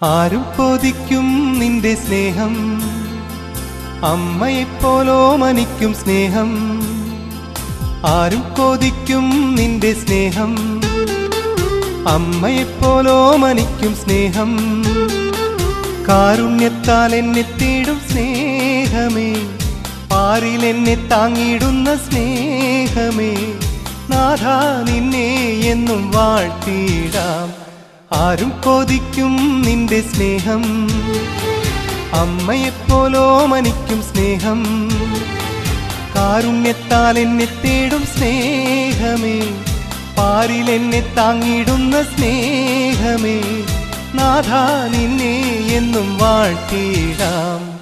ആരും കൊതിക്കും നിന്റെ സ്നേഹം, അമ്മയെപ്പോലോ മനിക്കും സ്നേഹം. ആരും കൊതിക്കും നിന്റെ സ്നേഹം, അമ്മയെപ്പോലോ മനിക്കും സ്നേഹം. കാരുണ്യത്താൽ എന്നെ തേടും സ്നേഹമേ, പാരിൽ എന്നെ താങ്ങിടുന്ന സ്നേഹമേ. നാഥാ നിന്നെ എന്നും വാഴ്ത്തിടാം. ആരും കൊതിക്കും നിന്റെ സ്നേഹം, അമ്മയെപ്പോലോ മനിക്കും സ്നേഹം. കാരുണ്യത്താൽ എന്നെ തേടും സ്നേഹമേ, പാരിൽ എന്നെ താങ്ങിടുന്ന സ്നേഹമേ. നാഥാ നിന്നെ എന്നും വാഴ്ത്തിടാം.